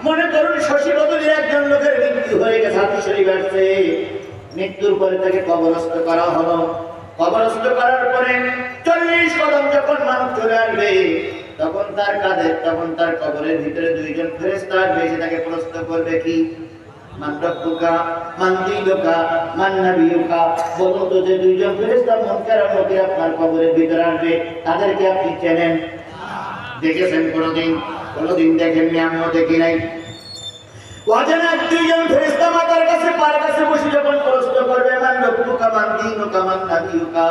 মনে করুন শশী বদলের একজন লোকের মৃত্যু হয়ে গেছে, হাদিস শরীফ আসছে, মৃত্যুর পরে তাকে কবরস্থ করা হলো। কবরস্থ করার পরে 40 কদম যখন মানুষ চলে আসবে, তখন তার কাঁধে, তখন তার কবরের ভিতরে দুইজন ফেরেশতা আসবে, এসে তাকে প্রশ্ন করবে কি, মান রব্বুকা মান দীনুকা মান নবিয়ুকা। বলুন তো, যে দুইজন ফেরেশতা মুনকার আর নকির আপনার কবরের ভিতরে আসবে, তাদেরকে আপনি চেনেন? দেখেছেন কোনদিন? কোনদিন দেখেননি, আমিও দেখি নাই। অজানা দুইজন ফেরেশতা মাতার কাছে, পার কাছে বসে যখন প্রশ্ন করবে মান রব্বুকা মান দীনুকা মান নবিয়ুকা,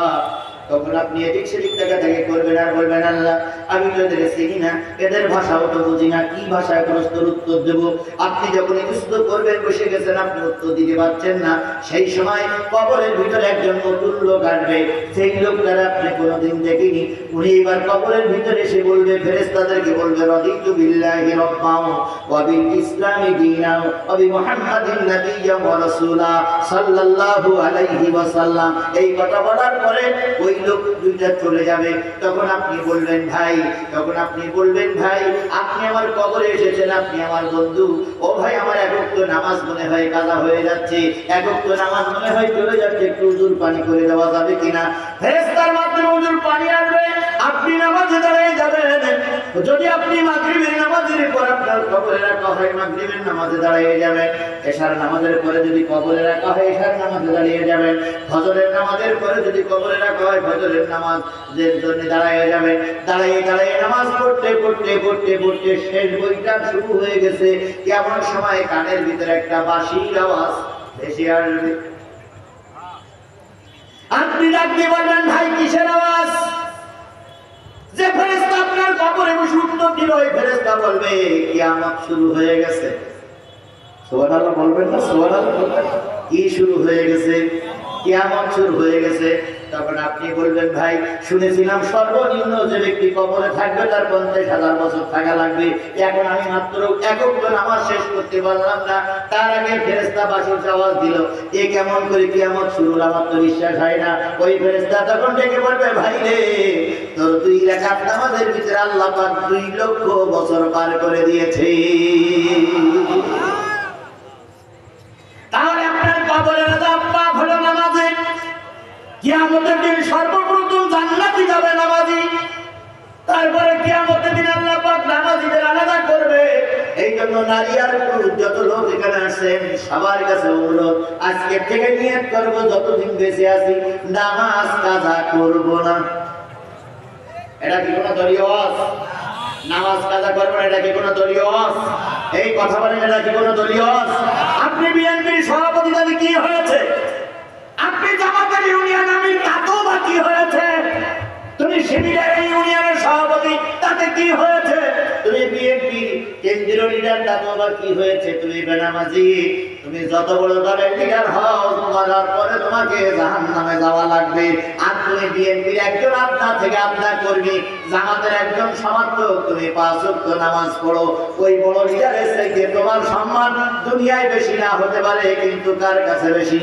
তখন আপনি এদিক সেদিক থেকে করবেন আর বলবেন, আল্লাহ আমি তো এদের চিনি না, এদের ভাষাও তো বুঝি না, কি ভাষায় প্রশ্নের উত্তর দেব। আপনি যখন প্রশ্ন করবেন, বসে গেছেন, আপনি উত্তর দিতে পারছেন না, সেই সময় কবরের ভিতরে একজন নতুন লোক আসবে, সেই লোকটার আপনি কোনোদিন দেখিনি। উনি এবার কবরের ভিতরে এসে বলবে, ফেরেশতাদেরকে বলবে, রাদিতু বিল্লাহি রাব্বান ওয়া বিল ইসলামি দীনান ওয়া বি মুহাম্মাদিন নাবিয়্যান ওয়া রাসূলা সাল্লাল্লাহু আলাইহি ওয়াসাল্লাম। এই কথা বলার পরে ওই লোক দুইটা চলে যাবে। তখন আপনি বলবেন, ভাই, তখন আপনি বলবেন, ভাই আপনি আমার কবরে এসেছেন, আপনি আমার বন্ধু। ও ভাই, আমার এক ওয়াক্ত নামাজ মনে হয় কাজা হয়ে যাচ্ছে, এক ওয়াক্ত নামাজ মনে হয় চলে যাচ্ছে, একটু উজুর পানি করে দেওয়া যাবে কিনা? ফেরেশতার মাধ্যমে উজুর পানি আসবে, আপনি নামাজে দাঁড়িয়ে যাবেন। যদি আপনি মাগরিবের নামাজের পর আপনার কবরে রাখা হয়, মাগরিবের নামাজে দাঁড়িয়ে যাবেন। এশার নামাজের পরে যদি কবরে রাখা হয়, এশার নামাজে দাঁড়িয়ে যাবেন। ফজরের নামাজের পরে যদি কবরে রাখা হয়, ফজরের নামাজের জন্য দাঁড়িয়ে যাবেন। দাঁড়িয়ে দাঁড়িয়ে নামাজ পড়তে পড়তে পড়তে পড়তে শেষ বইটা শুরু হয়ে গেছে, এমন সময় কানের ভিতরে একটা বাঁশির আওয়াজ ভেসে আসবে। আপনি ডাকতে বলবেন, ভাই কিসের আওয়াজ? যে ফেরেশতা আপনার কবরে বসে উত্তর দিল, ওই ফেরেশতা বলবে, কিয়ামত শুরু হয়ে গেছে। সুবহানাল্লাহ বলবেন না? সুবহানাল্লাহ বলবেন। কি শুরু হয়ে গেছে? কিয়ামত শুরু হয়ে গেছে। তখন আপনি বলবেন, ভাই শুনেছিলাম সর্বনিম্ন যে ব্যক্তি কবরে থাকবে তার 50,000 বছর থাকা লাগবে, এখন আমি মাত্র এক ওয়াক্ত নামাজ শেষ করতে পারলাম না, তার আগে ফেরেশতা বাঁশির আওয়াজ দিল, এ কেমন করে কিয়ামত শুরু? আমার তো বিশ্বাস হয় না। ওই ফেরেশতা তখন ডেকে বলবে, ভাই রে, তোর 2 রাকাত নামাজের ভিতরে আল্লাহ পাক 2 লক্ষ বছর পার করে দিয়েছে। তাহলে আপনার কবরের আযাব মাফ হলো নামাজে। কিয়ামতের দিন সর্বপ্রথম জান্নাতে যাবে নামাজি, তারপরে কিয়ামতের দিন আল্লাহ পাক নামাজীদের আলাদা করবে। এই জন্য নারী আর পুরুষ যত লোক এখানে আসেন, সবার কাছে অনুরোধ, আজকে থেকে নিয়ত করব যতদিন বেঁচে আছি নামাজ কাজা করব না। এটা কি কোনো দলীয় ওয়াজ? নামাজ কাজা করবেন, এটা কি কোনো দলীয় ওয়াজ? এই কথা বলেন, এটা কি কোনো দলীয় ওয়াজ? আপনি বিএনপির সভাপতি, তাহলে কি হয়েছে? আপনি জামাতের ইউনিয়ন আমির, তাতেও বা কি হয়েছে? তুমি শিবিরের এই ইউনিয়নের সভাপতি, তাতে কি হয়েছে? তুমি বিএনপি কেন্দ্রীয় লিডার, তাতেও বা কি হয়েছে? তুমি বেনামাজি। তুমি যত বড় দলের লিডার হও, মরার পরে তোমাকে জাহান্নামে যাওয়া লাগবে। আর তুমি বিএনপির একজন আপনা থেকে আপনা কর্মী, জামাতের একজন সমর্থক, তুমি 5 ওয়াক্ত নামাজ পড়ো, ওই বড় লিডারের চাইতে তোমার সম্মান দুনিয়ায় বেশি না হতে পারে, কিন্তু কার কাছে বেশি?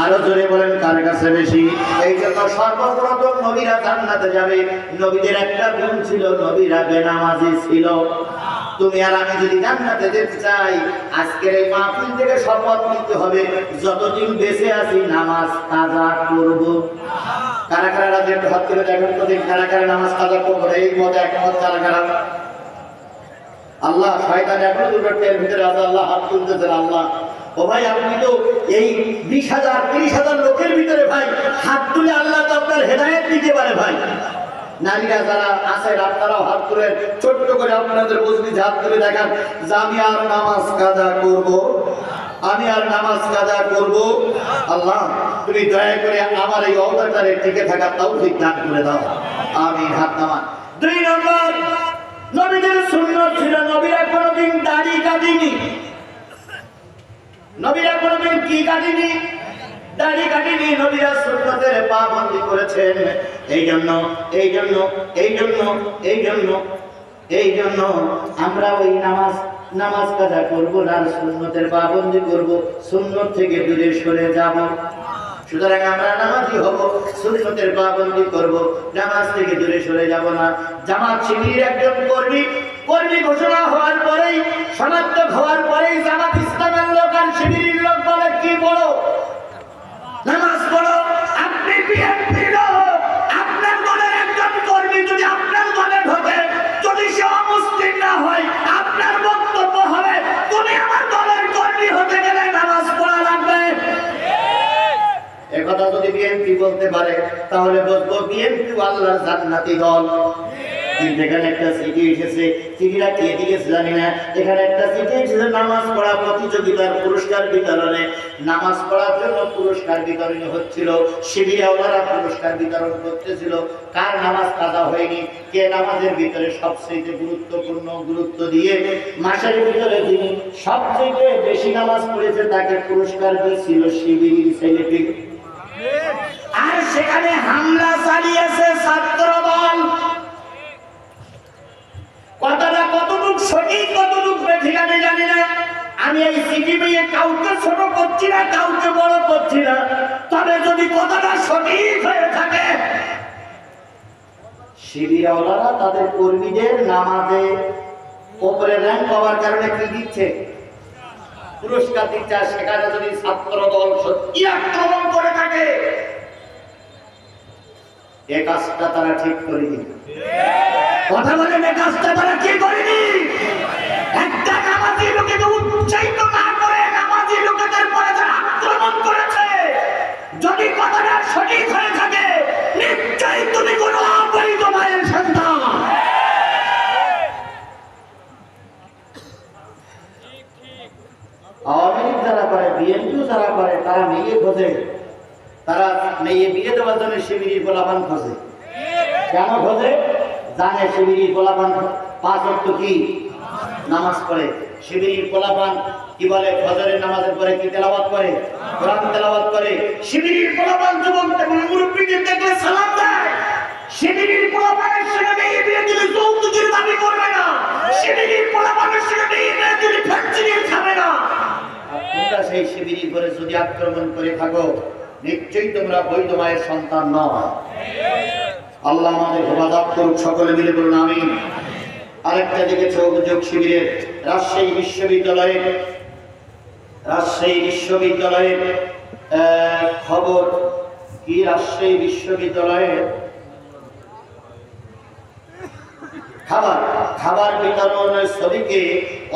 আরো জোরে বলেন, কার কাছে বেশি? এই জন্য সর্বপ্রথম নবীরা জান্নাতে যাবে। নবীদের একটা গুণ ছিল, নবীরা বেনামাজি ছিল। তুমি আর আমি যদি জান্নাতে যেতে চাই, আজকের এই মাহফিল থেকে শপথ নিতে হবে, যতদিন বেঁচে আছি নামাজ কাজা করব। কারা কারা রাজের হাত করে দেখেন তো, কারা কারা নামাজ কাজা করবো? এই মতে একমত কারা কারা? আল্লাহ, শয়তান এখনো দুর্গের ভিতরে আছে, আল্লাহ হাত তুলতেছেন। আল্লাহ, ও ভাই, আপনি তো এই 20,000 30,000 লোকের ভিতরে ভাই হাত তুলে আল্লাহ তো আপনার হেদায়েত দিতে পারে। ভাই নারীরা যারা আছেন, আপনারাও হাত তুলে ছোট্ট করে আপনাদের বুঝবি হাত তুলে দেখান যে আমি আর নামাজ কাজা করব, আমি আর নামাজ কাজা করব। আল্লাহ, তুমি দয়া করে আমার এই অবতারে টিকে থাকা তৌফিক দান করে দাও। আমি হাত নামান। 2 নম্বর, নবীদের সুন্নাত ছিল, নবীরা কোনোদিন দাড়ি কাটেনি। নবীরা কোনোদিন কি কাটেনি? দাড়ি কাটেনি। নবীরা সুন্নতের পাবন্দি করেছেন। এই জন্য আমরা ওই নামাজ কাজা করবো না, সুন্নতের পাবন্দি করব, সুন্নত থেকে দূরে সরে যাব। সুতরাং আমরা নামাজি হব, সুন্নতের পাবন্দি করব, নামাজ থেকে দূরে সরে যাব না। জামাত শিবিরের একজন কর্মী ঘোষণা হওয়ার পরেই সমাপ্ত হওয়ার পরেই জামাত ইসলামের লোক আর শিবিরের লোক বলে কি বলো নামাজ পড়ো। আপনি বিএনপির লোক, আপনার দলের একজন কর্মী যদি আপনার দলে ঢোকে, যদি সে অমুসলিম না হয়, আপনার বক্তব্য হবে তুমি আমার দলের কর্মী হতে গেলে নামাজ পড়া লাগবে। একথা যদি বিএনপি বলতে পারে তাহলে বলবো বিএনপি আল্লাহর জান্নাতি দল। কিন্তু এখানে একটা চিঠি এসেছে, চিঠিটা কে দিয়েছে জানি না, এখানে একটা চিঠি এসেছে নামাজ পড়া প্রতিযোগিতার পুরস্কার বিতরণে। নামাজ পড়ার জন্য পুরস্কার বিতরণ হচ্ছিল, শিবিরেওয়ালারা পুরস্কার বিতরণ করতেছিল। কার নামাজ কাজা হয়নি, কে নামাজের ভিতরে সবচেয়ে গুরুত্বপূর্ণ গুরুত্ব দিয়ে মাসের ভিতরে যিনি সবচেয়ে বেশি নামাজ পড়েছে তাকে পুরস্কার দিয়েছিল শিবিরের ছেলেটি। আর সেখানে হামলা চালিয়েছে ছাত্র দল। কথাটা কতটুক সঠিক কতটুক বেঠিক আমি জানি না। আমি এই চিঠি পেয়ে কাউকে ছোট করছি না, কাউকে বড় করছি না, তবে যদি কথাটা সঠিক হয়ে থাকে, শিবিরওয়ালারা তাদের কর্মীদের নামাজে উপরে র্যাঙ্ক পাওয়ার কারণে কি দিচ্ছে, পুরস্কার দিচ্ছে। সেখানে যদি ছাত্র দল সত্যি আক্রমণ করে থাকে, এ কাজটা তারা ঠিক করেনি। কথা বলেন, এ কাজটা তারা কি করেনি? একটা নামাজি লোকেকে উৎসাহিত না করে নামাজি লোকেদের পরে তারা আক্রমণ করেছে। যদি কথাটা সঠিক হয়ে থাকে, নিশ্চয়ই তুমি কোনো অবৈধ মায়ের সন্তান। আওয়ামী লীগ যারা করে, বিএনপি যারা করে, তারা মেয়ে খোঁজে, তারা মেয়ে বিয়ে দেওয়ার জন্য শিবিরের গোলাপান খোঁজে। কেন খোঁজে? জানে শিবিরের গোলাপান 5 ওয়াক্ত কি নামাজ পড়ে। শিবিরের গোলাপান কি বলে, ফজরের নামাজের পরে কি তেলাওয়াত করে, কোরআন তেলাওয়াত করে। শিবিরের গোলাপান যুবক মুরব্বিদের দেখলে সালাম দেয়। শিবিরের গোলাপানের সঙ্গে মেয়ে বিয়ে দিলে যৌতুকের দাবি করবে না। শিবিরের গোলাপানের সঙ্গে মেয়ে বিয়ে দিলে ফ্যাক্টরি খাবে না। তোমরা সেই শিবিরের পরে যদি আক্রমণ করে থাকো, নিশ্চয়ই তোমরা বৈধ মায়ের সন্তান নয়। আল্লাহ আমাদের হেফাজত করুক, সকলে মিলে বলুন আমিন। আরেকটা দেখেছে অভিযোগ শিবিরের, রাজশাহী বিশ্ববিদ্যালয়ের খবর কি, রাজশাহী বিশ্ববিদ্যালয়ের খাবার বিতরণের ছবিকে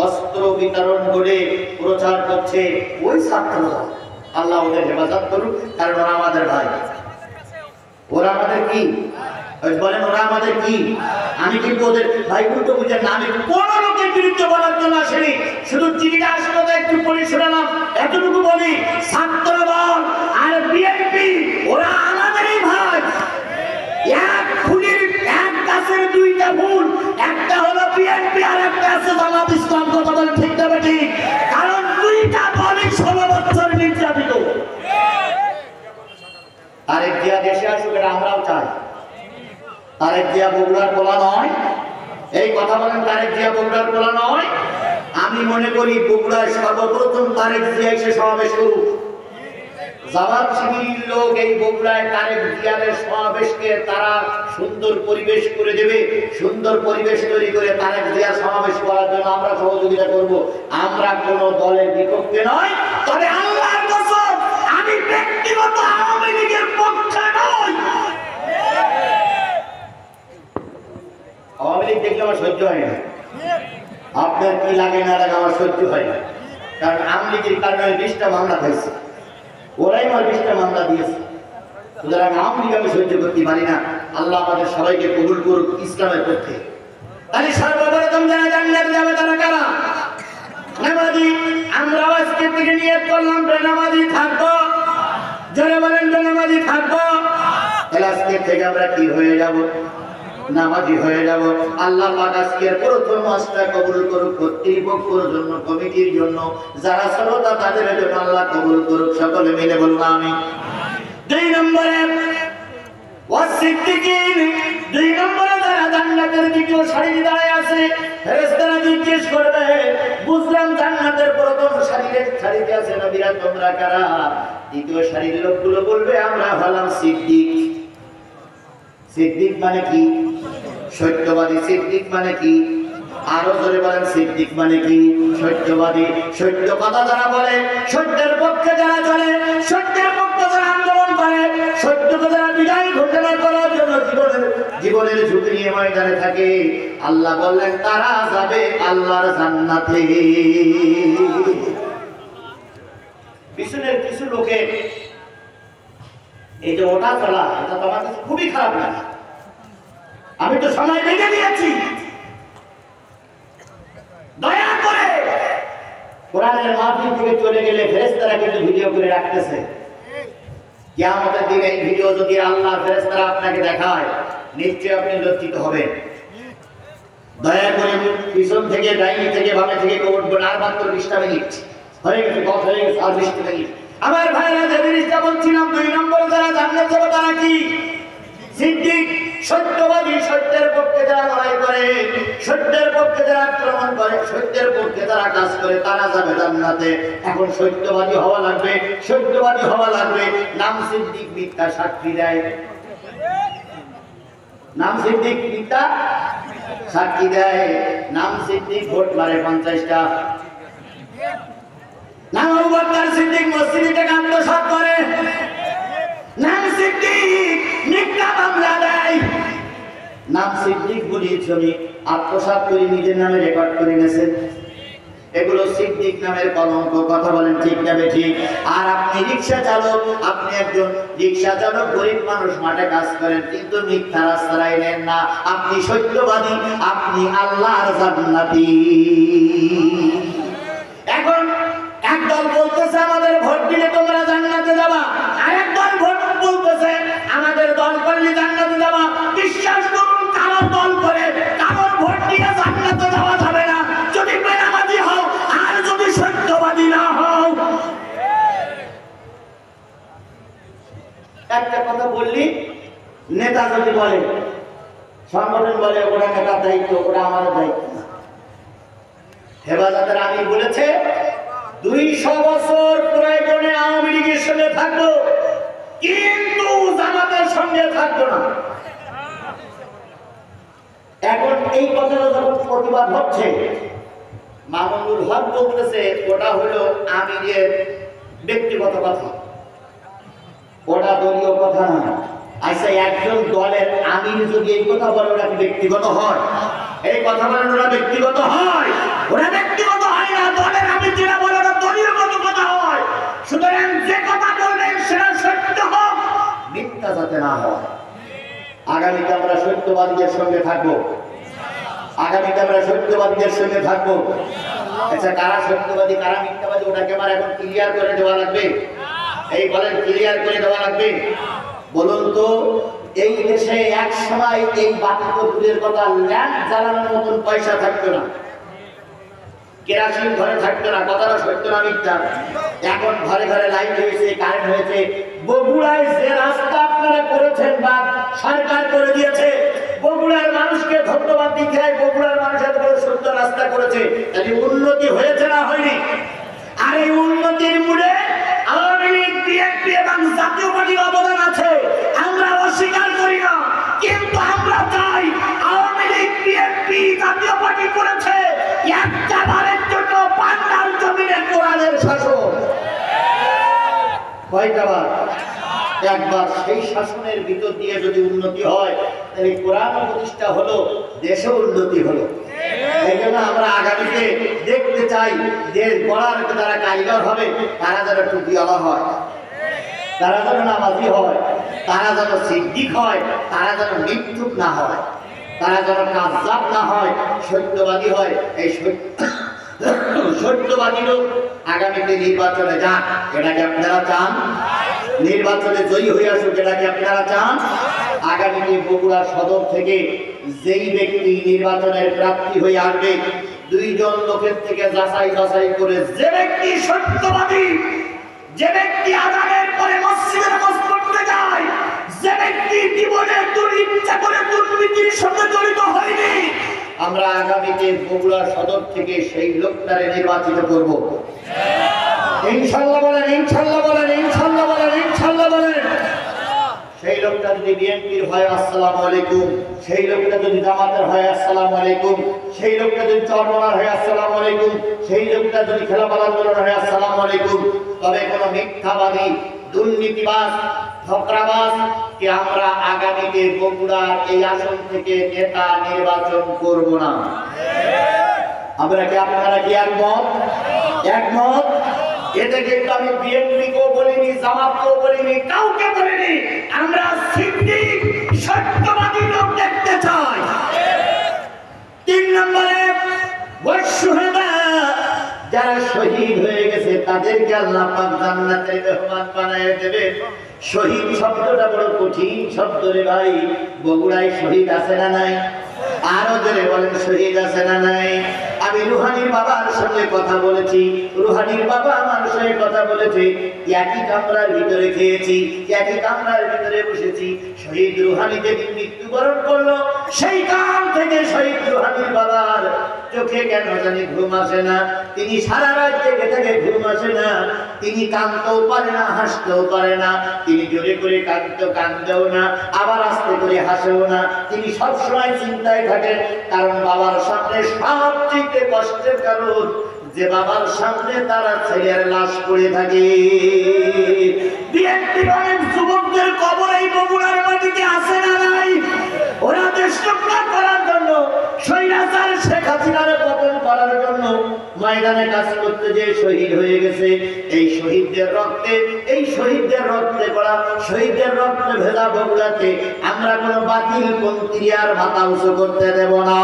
অস্ত্র বিতরণ করে প্রচার করছে ওই ছাত্ররা। আল্লাহ ওদের হেফাজত করুক, কারণ ওরা আমাদের ভাই। ওরা আমাদের কি বলেন, ওরা আমাদের কি? আমি কিন্তু ওদের ভাই উল্টো বুঝে না, আমি কোন লোকের বিরুদ্ধে বলার জন্য আসেনি। শুধু চিঠিটা আসলো তো একটু পড়ে শোনালাম, এতটুকু বলি, ছাত্র দল আর বিএনপি ওরা আমাদেরই ভাই। এক ফুলের এক গাছের 2টা ফুল, একটা হলো বিএনপি আর একটা আছে জামাত ইসলাম। কথা বলে ঠিক না ঠিক? কারণ 2টা দলই 16 বছর নির্যাতিত। তারেক জিয়া দেশে আসুক, এটা আমরাও চাই। তারেক জিয়া বগুড়ার পোলা নয়, এই কথা বলেন, তারেক জিয়া বগুড়ার পোলা নয়। আমি মনে করি বগুড়ায় সর্বপ্রথম তারেক জিয়া এসে সমাবেশ করুক। জামাত শিবিরের লোক এই বগুড়ায় তারেক জিয়ার সমাবেশকে তারা সুন্দর পরিবেশ করে দেবে। সুন্দর পরিবেশ তৈরি করে তারেক জিয়া সমাবেশ করার জন্য আমরা সহযোগিতা করব। আমরা কোন দলের বিপক্ষে নয়, তবে আল্লাহর কসম আমি ব্যক্তিগত আওয়ামী লীগের পক্ষে নই। আওয়ামী লীগ দেখলে আমার সহ্য হয় না। আপনার কি লাগে না লাগে আমার সহ্য হয় না, কারণ আওয়ামী লীগের কারণে 20টা মামলা হয়েছে, ওরাই আমার 20টা মামলা দিয়েছে। সুতরাং আওয়ামী লীগ আমি সহ্য করতে পারি না। আল্লাহ আমাদের সবাইকে কবুল করুক ইসলামের পক্ষে। তাহলে সর্বপ্রথম যারা জান্নাতে যাবে তারা কারা? নামাজি। আমরা আজকে থেকে নিয়ত করলাম বেনামাজি থাকবো। যারা বলেন বেনামাজি থাকবো, তাহলে আজকে থেকে আমরা কি হয়ে যাব? নামাজি হয়ে যাব। আল্লাহ পাক আজকের প্রথম মাসটা কবুল করুক, কর্তৃপক্ষের জন্য, কমিটির জন্য, যারা শ্রোতা তাদের জন্য আল্লাহ কবুল করুক। সকলে মিলে বলবো আমিন। 2 নম্বরে ওয়াসিদ্দিকিন, 2 নম্বরে যারা জান্নাতের দ্বিতীয় সারিতে দাঁড়ায় আছে, ফেরেশতারা জিজ্ঞেস করবে, বুঝলাম জান্নাতের প্রথম সারিতে আছে নবীরা, তোমরা কারা? দ্বিতীয় সারির লোকগুলো বলবে, আমরা হলাম সিদ্দিক। সিদ্দিক মানে কি? সত্যবাদী। সিদ্দিক মানে কি? আরো জোরে বলেন সিদ্দিক মানে কি? সত্যবাদী। সত্য কথা যারা বলে, সত্যের পক্ষে যারা চলে, সত্যের পক্ষে যারা আন্দোলন করে, সত্যকে যারা বিজয় ঘোষণা করার জন্য জীবনের ঝুঁকি নিয়ে ময়দানে থাকে, আল্লাহ বললেন তারা যাবে আল্লাহর জান্নাতে। পিছনের কিছু লোকের এই যে ওটা চলা, এটা তো আমার কাছে খুবই খারাপ লাগে। আমি তো সময় বেঁধে দিয়েছি, দয়া করে কোরআনের মাহফিল থেকে চলে গেলে ফেরেশতারা কিন্তু ভিডিও করে রাখতেছে। কিয়ামতের দিনে এই ভিডিও যদি আল্লাহ ফেরেশতারা আপনাকে দেখায়, নিশ্চয়ই আপনি লজ্জিত হবেন। দয়া করে পিছন থেকে, ডাইনি থেকে, বামে থেকে উঠবেন। আর মাত্র 20টা মিনিট হয়ে গেছে, 10 হয়ে গেছে, আর 20টা মিনিট। আমার ভাইরা, যে জিনিসটা বলছিলাম, 2 নম্বর যারা জান্নাত যাবে তারা কি? সিদ্দিক, সত্যবাদী। সত্যের পক্ষে যারা লড়াই করে, সত্যের পক্ষে যারা আক্রমণ করে, সত্যের পক্ষে যারা কাজ করে, তারা যাবে জান্নাতে। এখন সত্যবাদী হওয়া লাগবে, সত্যবাদী হওয়া লাগবে। নাম সিদ্দিক, মিথ্যা সাক্ষী দেয়। নাম সিদ্দিক, মিথ্যা সাক্ষী দেয়। নাম সিদ্দিক, ভোট মারে 50টা। নাম আবু বকর সিদ্দিক, মসজিদে টাকা আত্মসাৎ করে। নাম সিদ্দিক, মিথ্যা মামলা দেয়। নাম সিদ্দিক বলিয়ে ছবি আত্মসাৎ করে নিজের নামে রেকর্ড করে নিয়েছে। এগুলো সিদ্দিক নামের কলঙ্ক। কথা বলেন ঠিক না বেঠিক? আর আপনি রিক্সা চালক, আপনি একজন রিক্সা চালক, গরিব মানুষ, মাঠে কাজ করেন, কিন্তু মিথ্যা রাস্তায় নেন না। আপনি সত্যবাদী, আপনি আল্লাহর জান্নাতি। এখন একদল বলতেছে আমাদের ভোট দিলে তোমরা জান্নাতে যাবা, আরেক দল ভোট বলতেছে আমাদের দল করলে জান্নাতে যাবা। বিশ্বাস করুন, কারো দল করে, কারো ভোট দিয়ে জান্নাতে যাওয়া যাবে না যদি বেনামাজি হও আর যদি সত্যবাদী না হও। একটা কথা বললি, নেতা যদি বলে, সংগঠন বলে ওরা নেতার দায়িত্ব, ওরা আমাদের দায়িত্ব না। হেফাজতের আমির বলেছে 200 বছর প্রয়োজনে আওয়ামী লীগের সঙ্গে থাকবো, কিন্তু জামাতের সঙ্গে থাকবো না। এখন এই কথাটা যখন প্রতিবাদ হচ্ছে, মামুনুল হক বলতেছে ওটা হলো আমিরের ব্যক্তিগত কথা, ওটা দলীয় কথা না। আচ্ছা, একজন দলের আমির যদি এই কথা বলে, ওটা কি ব্যক্তিগত হয়? এই কথা বলেন, ওরা ব্যক্তিগত হয়? ওরা ব্যক্তিগত হয় না। দলের আমির যেটা বলে, ওটা দলীয়গত কথা হয়। সুতরাং যে কথা বলবেন সেটা সত্য হোক, মিথ্যা যাতে না হয়। আগামীতে আমরা সত্যবাদীদের সঙ্গে থাকবো, আগামীতে আমরা সত্যবাদীদের সঙ্গে থাকবো। আচ্ছা, কারা সত্যবাদী কারা মিথ্যাবাদী, ওটাকে আমার এখন ক্লিয়ার করে দেওয়া লাগবে। এই বলেন, ক্লিয়ার করে দেওয়া লাগবে। বলুন তো, এই দেশে এক সময় এই বাতি দূরের কথা, ল্যাম্প জ্বালানোর মতন পয়সা থাকতো না, কেরাসিন ঘরে থাকতো না। কথাটা সত্য না মিথ্যা? এখন ঘরে ঘরে লাইট হয়েছে, কারেন্ট হয়েছে। বগুড়ায় যে রাস্তা আপনারা করেছেন বা সরকার করে দিয়েছে, বগুড়ার মানুষকে ধন্যবাদ দিতে হয়। বগুড়ার মানুষ এত বড় সুন্দর রাস্তা করেছে, তাহলে উন্নতি হয়েছে না হয়নি? আর এই উন্নতির মূলে আওয়ামী লীগ, বিএনপি এবং জাতীয় পার্টির অবদান আছে, আমরা অস্বীকার করি না। কিন্তু আমরা চাই, আওয়ামী লীগ, বিএনপি, জাতীয় পার্টি করেছে একটা বারের জন্য বাংলার জমিনে কোরআনের শাসন। কয়টা বার? একবার। সেই শাসনের ভিতর দিয়ে যদি উন্নতি হয়, তাহলে কোরআন প্রতিষ্ঠা হলো, দেশে উন্নতি হলো। এই জন্য আমরা আগামীতে দেখতে চাই, দেশ গড়ার যারা কারিগর হবে, তারা যেন টুপিওয়ালা হয়, তারা যেন নামাজি হয়, তারা যেন সিদ্দিক হয়, তারা যেন মিথ্যুক না হয়, তারা যেন কাযযাব না হয়, সত্যবাদী হয়। এই সত্যবাদী লোক আগামীতে নির্বাচনে যান, এটাকে আপনারা চান? নির্বাচনে জয়ী হয়ে আসুক, এটাকে আপনারা চান? আগামীতে বগুড়া সদর থেকে যেই ব্যক্তি নির্বাচনের প্রার্থী হয়ে আসবে, 2 জন লোকের থেকে যাচাই বাছাই করে, যে ব্যক্তি সত্যবাদী, যে ব্যক্তি আযানের পরে মসজিদে নামাজ পড়তে যায়, যে ব্যক্তি জীবনে ইচ্ছা করে দুর্নীতির সঙ্গে জড়িত হয়নি, আমরা আগামীতে বগুড়া সদর থেকে সেই লোকটারে নির্বাচিত করব। ইনশাআল্লাহ বলেন, ইনশাআল্লাহ বলেন, ইনশাআল্লাহ বলেন, ইনশাআল্লাহ বলেন। সেই লোক লোকটা যদি বিএনপির হয় আসসালামু আলাইকুম, সেই লোকটা যদি জামাতের হয় আসসালামু আলাইকুম, সেই লোকটা যদি চরমনার হয় আসসালামু আলাইকুম, সেই লোকটা যদি খেলাফত আন্দোলন হয় আসসালামু আলাইকুম। তবে কোন মিথ্যাবাদী, দুর্নীতিবাজ, ঠকরাবাজ কে আমরা আগামীতে বগুড়ার এই আসন থেকে নেতা নির্বাচন করব না। আপনারা কি একমত? একমত? এতে কিন্তু আমি বিএনপিকেও বলিনি, জামাতকেও বলিনি, কাউকে বলিনি। আমরা সিদ্দিক সত্যবাদী লোক দেখতে চাই। 3 নম্বরে ওয়াশুহাদা, যারা শহীদ হয়ে গেছে তাদেরকে আল্লাহ পাক জান্নাতের মেহমান বানায় দেবেন। শহীদ শব্দটা বড় কঠিন শব্দ রে ভাই। বগুড়ায় শহীদ আছে না নাই? আরো জোরে বলেন, শহীদ আছে না নাই? আমি রুহানির বাবার সঙ্গে কথা বলেছি, রুহানির বাবা আমার সঙ্গে কথা বলেছে। একই কামরার ভিতরে খেয়েছি, একই কামরার ভিতরে বসেছি। শহীদ রুহানি যেদিন মৃত্যুবরণ করলো, সেই কাম থেকে শহীদ রুহানির বাবার চোখে কেন জানি ঘুম আসে না। তিনি সারা রাত জেগে থেকে ঘুম আসে না। তিনি কাঁদতেও পারে না, হাসতেও পারে না। তিনি জোরে করে কাঁদতেও না, আবার আস্তে করে হাসেও না। তিনি সবসময় চিন্তায় থাকেন, কারণ বাবার সামনে সবচেয়ে কষ্টের কারণ যে বাবার সামনে তারা ছেলের লাশ পড়ে থাকে। বিএনপির অনেক যুবকদের কবর এই বগুড়ার মাটিতে আছে না নাই? ওরা দেশ রক্ষা করার জন্য, স্বৈরাচার শেখ হাসিনার পতন করার জন্য ময়দানে কাজ করতে যে শহীদ হয়ে গেছে। এই শহীদদের রক্তে, এই শহীদদের রক্তে করা, শহীদদের রক্তে ভেজা বগুড়াতে আমরা কোনো বাতিল পন্থী আর মাথা উঁচু করতে দেব না।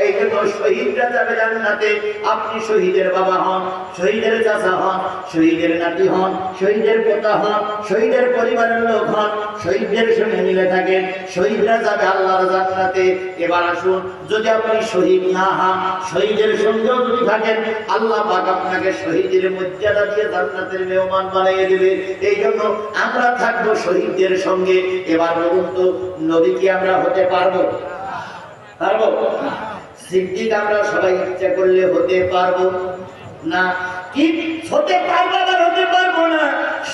এই জন্য শহীদরা যাবে জান্নাতে। আপনি শহীদের বাবা হন, শহীদের চাচা হন, শহীদের নাতি হন, শহীদের পোতা হন, শহীদের পরিবারের লোক হন, শহীদদের সঙ্গে মিলে থাকেন, শহীদরা যাবে আল্লাহর জান্নাতে। এবার আসুন, যদি আপনি শহীদ না হন, শহীদের সঙ্গেও যদি থাকেন, আল্লাহ পাক আপনাকে শহীদের মর্যাদা দিয়ে জান্নাতের মেহমান বানিয়ে দেবে। এই জন্য আমরা থাকবো শহীদদের সঙ্গে। এবার বলুন তো, নবী কি আমরা হতে পারবো? পারবো? সিদ্দিক আমরা সবাই ইচ্ছা করলে হতে পারবো না। কি হতে পারবো আবার হতে পারবো না?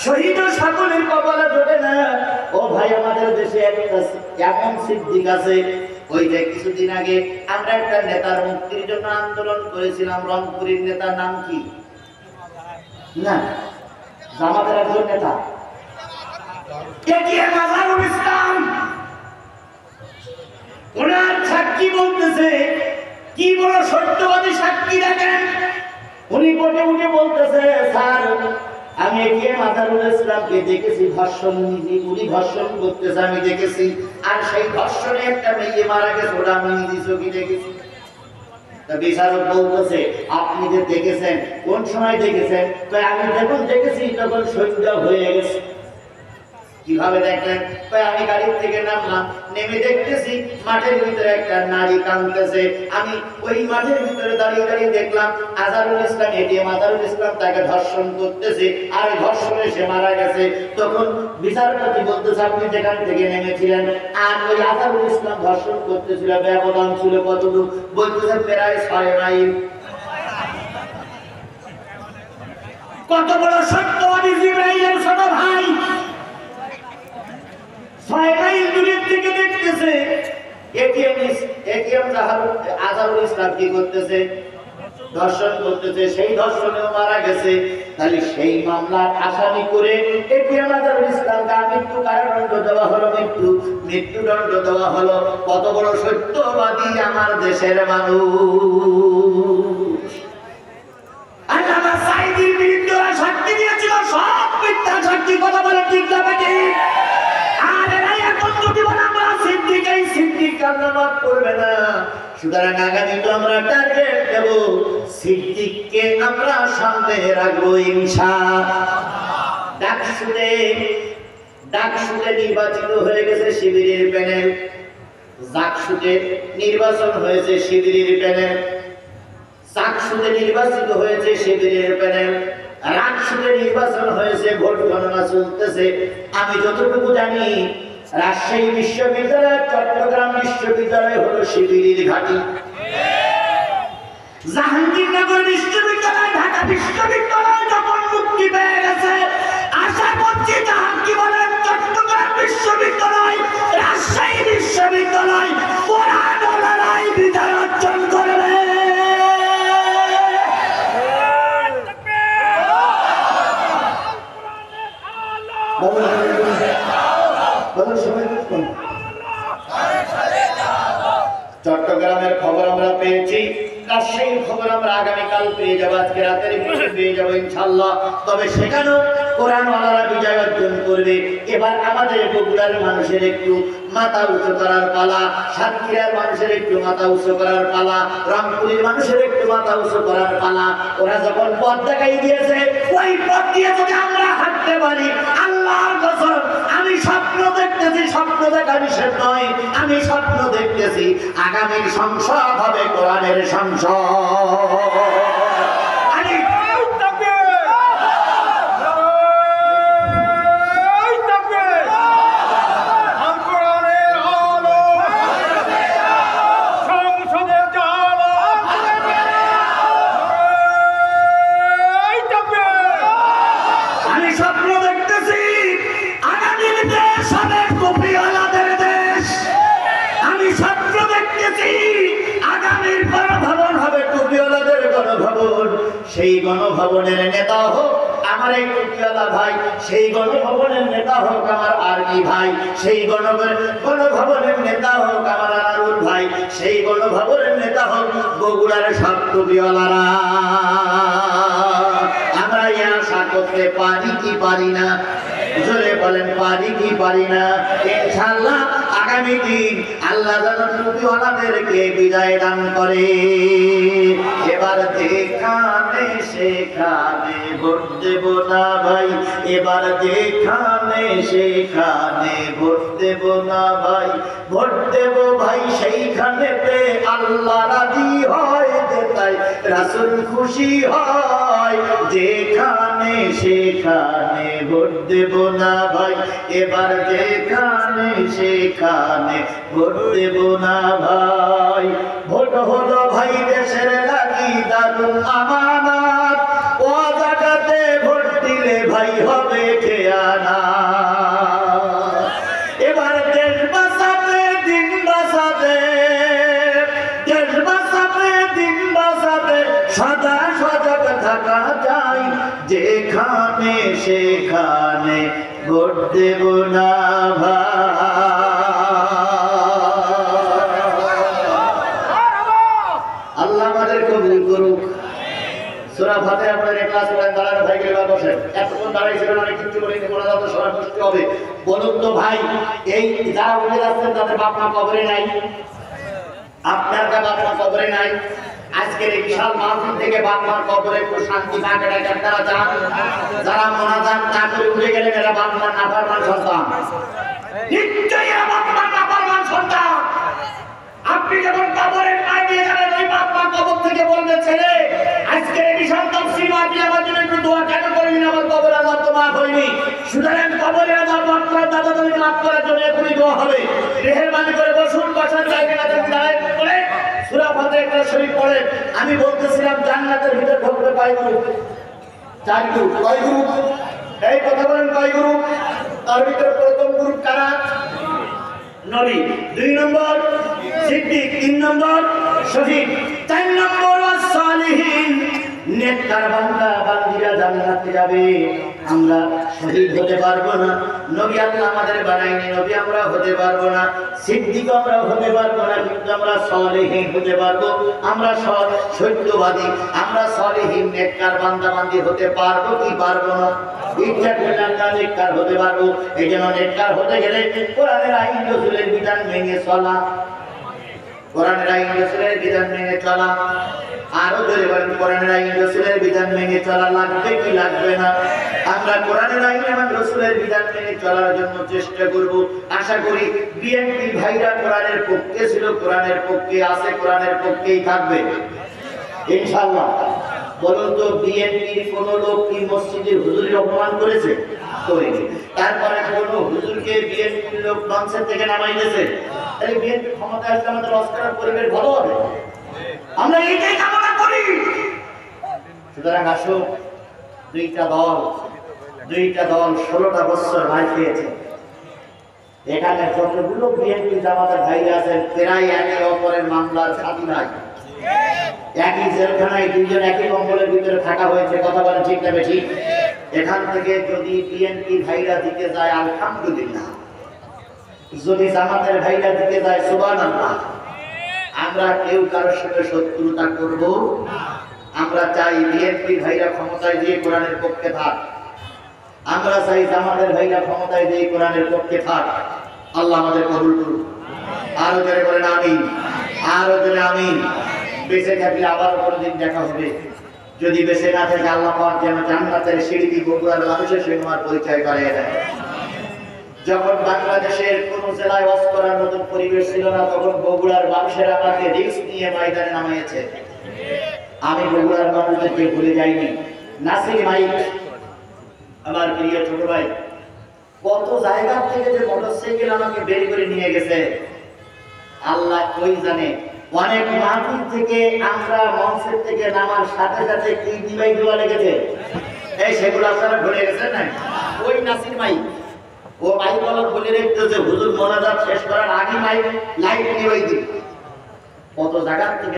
শহীদ সকলের কপালে জোটে না। ও ভাই, আমাদের দেশে একটা এমন সিদ্দিক আছে, ওই যে কিছুদিন আগে আমরা একটা নেতার মুক্তির জন্য আন্দোলন করেছিলাম। রংপুরের নেতার নাম কি? না, জামাতের একজন নেতা মাজারুল ইসলাম। ওনার সাক্ষী বলতেছে, কি বড় সত্যবাদী সাক্ষী দেখেন। উনি কোর্টে উঠে বলতেছে, স্যার আমি মাজারুল ইসলামকে দেখেছি ধর্ষণ, উনি ধর্ষণ করতেছে আমি দেখেছি। আর সেই ধর্ষণে একটা মেয়ে মারা গেছে, ওটা আমি নিজে চোখে দেখেছি। বিচারক বলতেছে, আপনি যে দেখেছেন কোন সময় দেখেছেন? আমি যখন দেখেছি তখন সন্ধ্যা হয়ে গেছে। কিভাবে দেখলেন? আমি গাড়ির থেকে নামলাম, নেমে দেখতেছি মাঠের ভিতরে একটা নারী কাঁদতেছে। আমি ওই মাঠের ভিতরে দাঁড়িয়ে দাঁড়িয়ে দেখলাম আজহারুল ইসলাম, এটিএম আজহারুল ইসলাম তাকে ধর্ষণ করতেছে, আর ধর্ষণে সে মারা গেছে। তখন বিচারপতি বলতেছে, আপনি যেখান থেকে নেমেছিলেন আর ওই আজহারুল ইসলাম ধর্ষণ করতেছিল ব্যবধান ছিল কতটুকু? বলতেছে প্রায় 6 মাইল। কত বড় সত্যবাদী জিবরাইলের ছোট ভাই! 6 মাইল দূরের থেকে দেখতেছে এটিএম আজহারুল ইসলাম কি করতেছে? ধর্ষণ করতেছে। সেই ধর্ষণেও মারা গেছে। তাহলে সেই মামলার আসামি করে এটিএম আজহারুল ইসলামকে মৃত্যু কারাদণ্ড দেওয়া হলো, মৃত্যুদণ্ড দেওয়া হলো। কত বড় সত্যবাদী আমার দেশের মানুষ! আল্লামা সাঈদীর বিরুদ্ধে সাক্ষী দিয়েছিল, সব মিথ্যা সাক্ষী। কথা বলে ঠিক না বেঠিক? সুতরাং আগামী তো আমরা টার্গেট দেব, সিদ্দিককে আমরা সামনে রাখবো ইনশাআল্লাহ। ডাকসুতে নির্বাচিত হয়ে গেছে শিবিরের প্যানেল, জাকসুতে নির্বাচন হয়েছে শিবিরের প্যানেল, চাকসুতে নির্বাচিত হয়েছে শিবিরের প্যানেল, রাকসুতে নির্বাচন হয়েছে, ভোট গণনা চলতেছে। আমি যতটুকু জানি রাজশাহী বিশ্ববিদ্যালয়, চট্টগ্রাম বিশ্ববিদ্যালয় হলো শিবিরের ঘাঁটি। জাহাঙ্গীরনগর বিশ্ববিদ্যালয়, ঢাকা বিশ্ববিদ্যালয় যখন মুক্তি পেয়ে গেছে, আর আশা করছি তাহার কি বলেন চট্টগ্রাম বিশ্ববিদ্যালয়, রাজশাহী বিশ্ববিদ্যালয় কোরআন ওলারাই বিজয় অর্জন করবে। চট্টগ্রামের খবর আমরা পেয়েছি, রাজশাহীর খবর আমরা আগামীকাল পেয়ে যাবো, আজকে রাতের ভিতরে পেয়ে যাবো ইনশাল্লাহ। তবে সেখানেও কোরআনওয়ালারা বিজয় অর্জন করবে। এবার আমাদের বগুড়ার মানুষের একটু মাথা উঁচু করার পালা, সাতক্ষীরার মানুষের একটু মাথা উঁচু করার পালা, রংপুরের মানুষের একটু মাথা উঁচু করার পালা। ওরা যখন পথ দেখাই দিয়েছে, ওই পথ দিয়ে যদি আমরা হাঁটতে পারি, আল্লাহর কসম আমি স্বপ্ন দেখতেছি, স্বপ্ন দেখা নিষেধ নয়, আমি স্বপ্ন দেখতেছি আগামীর সংসদ হবে কোরআনের সংসদ। সেই গণভবনের নেতা হোক আমার এই টুপিওয়ালা ভাই, সেই গণভবনের নেতা হোক আমার আর্মি ভাই, সেই গণভবনের নেতা হোক আমার আনারুল ভাই, সেই গণভবনের নেতা হোক বগুড়ার সব টুপিওয়ালারা। আমরা এই আশা করতে পারি কি পারি না? জোরে বলেন পারি কি পারি না? ইনশাআল্লাহ আগামী দিন আল্লাহ যেন টুপিওয়ালাদেরকে বিদায় দান করে। এবার যেখানে সেখানে ভোট দেব না ভাই, এবার যেখানে সেখানে ভোট দেব না ভাই, ভোট দেব ভাই সেইখানেতে আল্লাহ রাজি হয়, যেটাই রাসূল খুশি হয়। যেখানে সেখানে ভোট দেব না ভাই, এবার যেখানে সেখানে ভোট দেব না ভাই। ভোট হলো ভাই দেশের লাগি দারুল আমানত, ও জায়গাতে ভোট দিলে ভাই হবে খেয়ানত। এবার দেশ বাঁচাতে দিন বাঁচাতে, দেশ বাঁচাতে দিন বাঁচাতে সদা সজাগ থাকা যায়। যেখানে সেখানে ভোট দেব না ভাই। আল্লাহ আমাদের কবুল করুক। সূরা ফাতিহা পড়ে ক্লাস করেন, দাঁড়ানো ভাই গেলে বসেন। এতক্ষণ দাঁড়াইছিলেন অনেক কিছু করে মনে যাতে সবাই বুঝতে হবে। বলুন তো ভাই, এই যারা উঠে যাচ্ছেন তাদের বাপ মা কবরে নাই, আপনার বাপ মা কবরে নাই। আজকের এই বিশাল মাহফিল থেকে বাপ মার কবরে একটু শান্তি না কাটায় তারা চান। যারা মোনাজাত না করে উঠে গেলেন এরা বাপ মার নাফরমান সন্তান, নিশ্চয়ই এরা বাপ মার নাফরমান সন্তান। আপনি যখন কবরে পা দিয়ে যাবেন, ওই বাপ মা কবর থেকে বলবে, ছেলে আজকের এই বিশাল তাফসীর মাহফিল আমার জন্য একটু দোয়া কেন করবি না? আমার কবর আল্লাহ তো মাফ হয়নি। সুতরাং কবরে আল্লাহ মাফ করার, দাদা দাদিকে মাফ করার জন্য এখনই দোয়া হবে। মেহেরবানি করে বসুন, বসার জায়গা না থাকলে দাঁড়ায় পড়ে সূরা ফাতিহা শরীফ পড়েন। আমি বলতেছিলাম জান্নাতের ভিতরে ঢুকবে কয় গ্রুপ? 4 গ্রুপ। কয় গ্রুপ? এই কথা বলেন কয় গ্রুপ? তার ভিতরে প্রথম গ্রুপ কারা? নবী। 2 নম্বর সিদ্দিক, 3 নম্বর শহীদ, 4 নম্বর সালিহিন। নেককার বান্দা বান্দীরা জান্নাতে যাবে। আমরা শহীদ হতে পারবো না, নবী আল্লাহ আমাদের বানায়নি, নবী আমরা হতে পারবো না, সিদ্দিক আমরা হতে পারবো না, কিন্তু আমরা সালেহীন হতে পারবো। আমরা সত্যবাদী, আমরা সালেহীন নেককার বান্দা বান্দী হতে পারবো কি পারবো না? ইচ্ছা করলে আমরা নেককার হতে পারবো। এই জন্য নেককার হতে গেলে কোরআনের আইন রাসূলের বিধান মেনে চলা, কোরআনের আইন রাসূলের বিধান মেনে চলা। আরো জোরে বলেন, কোরআনের আইন রাসূলের বিধান মেনে চলা লাগবে কি লাগবে না? আমরা কোরআনের আইন এবং রাসূলের বিধান মেনে চলার জন্য চেষ্টা করব। আশা করি বিএনপি ভাইরা কোরআনের পক্ষে ছিল, কোরআনের পক্ষে আছে, কোরআনের পক্ষেই থাকবে ইনশাআল্লাহ। বলুন তো, বিএনপির কোন লোক কি মসজিদের হুজুরের অপমান করেছে? করেছে। তারপরে কোন হুজুরকে বিএনপির লোক মঞ্চের থেকে নামাই দিয়েছে? তাহলে বিএনপি ক্ষমতা আসলে আমাদের অস্কারের পরিবেশ ভালো হবে, আমরা এইটাই কামনা করি। সুতরাং আসো, দুইটা দল দুইটা দল 16টা বছর ভাই খেয়েছে। এখানে যতগুলো বিএনপি জামাতের ভাইরা আছেন প্রায় একে অপরের মামলার সাথী ভাই, একই জেলখানায় দুইজন একই কম্বলের ভিতরে থাকা হয়েছে। কথা বলেন ঠিক না বেশি? এখান থেকে যদি বিএনপি ভাইরা দিকে যায় আলহামদুলিল্লাহ, যদি জামাতের ভাইরা দিকে যায় সুবহানাল্লাহ। আমরা কেউ কারোর সাথে শত্রুতা করব না। আমরা চাই বিএনপি ভাইরা ক্ষমতায় দিয়ে কোরআনের পক্ষে থাক, আমরা চাই জামাতের ভাইরা ক্ষমতায় দিয়ে কোরআনের পক্ষে থাক। আল্লাহ আমাদের কবুল করুন। আরো জোরে বলেন আমিন, আরো জোরে আমিন। বেঁচে থাকলে আবার কোনদিন দেখা হবে, যদি বেঁচে না থাকে আল্লাহ পাক যেন জান্নাতের সিঁড়ি দিয়ে বগুড়ার মানুষের সঙ্গে আমার পরিচয় করিয়ে দেয়। যখন বাংলাদেশের কোন জেলায় ওয়াজ করার মতন পরিবেশ ছিল না, তখন বগুড়ার মানুষের আমাকে রিস্ক নিয়ে ময়দানে নামিয়েছে। আমি বগুড়ার মানুষদেরকে ভুলে যাইনি। নাসির মাইক আমার প্রিয় ছোট ভাই কত জায়গা থেকে যে মোটরসাইকেল আমাকে বের করে নিয়ে গেছে আল্লাহ ওই জানে। অনেক মাহফিল থেকে আমরা মঞ্চের থেকে নামার সাথে সাথে কি দিবাই দেওয়া লেগেছে, এই সেগুলো আপনারা ভুলে গেছেন না? ওই নাসির মাইক, ও মাইক বলার বলে রেখেছে যে হুজুর মোনাজাত শেষ করার আগে মাইক লাইট দিবাই দিই। কত জায়গা থেকে